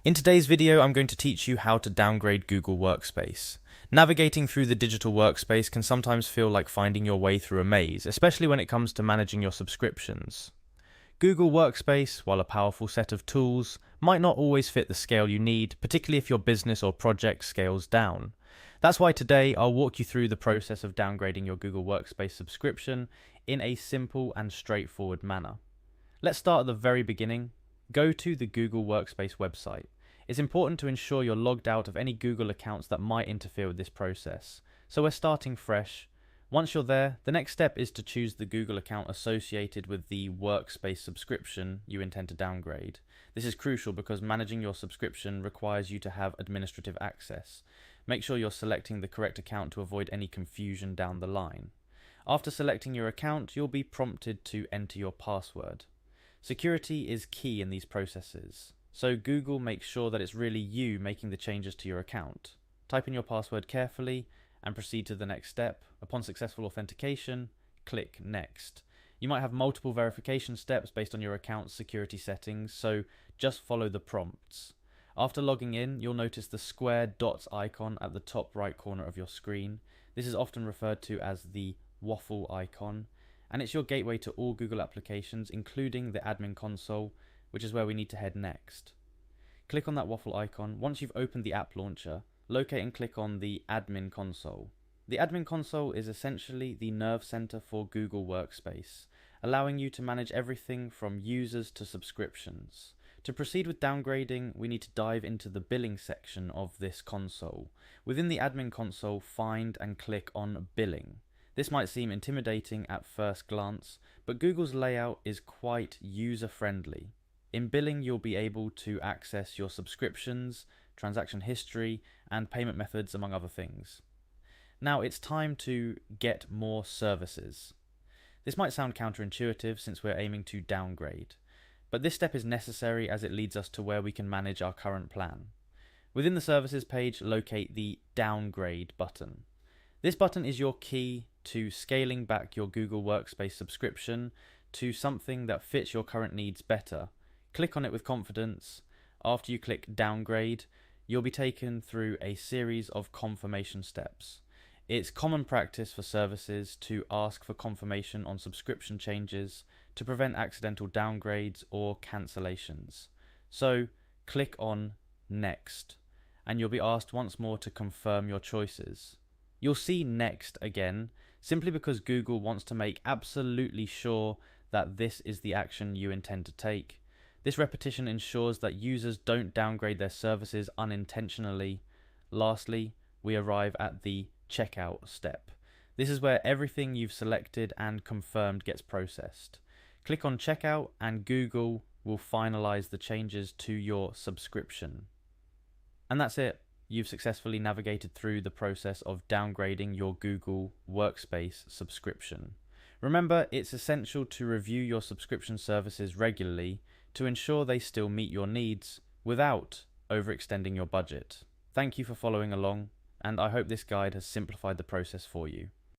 In today's video, I'm going to teach you how to downgrade Google Workspace. Navigating through the digital workspace can sometimes feel like finding your way through a maze, especially when it comes to managing your subscriptions. Google Workspace, while a powerful set of tools, might not always fit the scale you need, particularly if your business or project scales down. That's why today I'll walk you through the process of downgrading your Google Workspace subscription in a simple and straightforward manner. Let's start at the very beginning. Go to the Google Workspace website. It's important to ensure you're logged out of any Google accounts that might interfere with this process. So we're starting fresh. Once you're there, the next step is to choose the Google account associated with the Workspace subscription you intend to downgrade. This is crucial because managing your subscription requires you to have administrative access. Make sure you're selecting the correct account to avoid any confusion down the line. After selecting your account, you'll be prompted to enter your password. Security is key in these processes, so Google makes sure that it's really you making the changes to your account. Type in your password carefully and proceed to the next step. Upon successful authentication, click Next. You might have multiple verification steps based on your account's security settings, so just follow the prompts. After logging in, you'll notice the square dots icon at the top right corner of your screen. This is often referred to as the waffle icon, and it's your gateway to all Google applications, including the admin console, which is where we need to head next. Click on that waffle icon. Once you've opened the app launcher, locate and click on the admin console. The admin console is essentially the nerve center for Google Workspace, allowing you to manage everything from users to subscriptions. To proceed with downgrading, we need to dive into the billing section of this console. Within the admin console, find and click on Billing. This might seem intimidating at first glance, but Google's layout is quite user-friendly. In Billing, you'll be able to access your subscriptions, transaction history, and payment methods, among other things. Now it's time to get more services. This might sound counterintuitive since we're aiming to downgrade, but this step is necessary as it leads us to where we can manage our current plan. Within the Services page, locate the Downgrade button. This button is your key to scaling back your Google Workspace subscription to something that fits your current needs better. Click on it with confidence. After you click Downgrade, you'll be taken through a series of confirmation steps. It's common practice for services to ask for confirmation on subscription changes to prevent accidental downgrades or cancellations. So click on Next, and you'll be asked once more to confirm your choices. You'll see Next again, simply because Google wants to make absolutely sure that this is the action you intend to take. This repetition ensures that users don't downgrade their services unintentionally. Lastly, we arrive at the Checkout step. This is where everything you've selected and confirmed gets processed. Click on Checkout and Google will finalize the changes to your subscription. And that's it. You've successfully navigated through the process of downgrading your Google Workspace subscription. Remember, it's essential to review your subscription services regularly to ensure they still meet your needs without overextending your budget. Thank you for following along, and I hope this guide has simplified the process for you.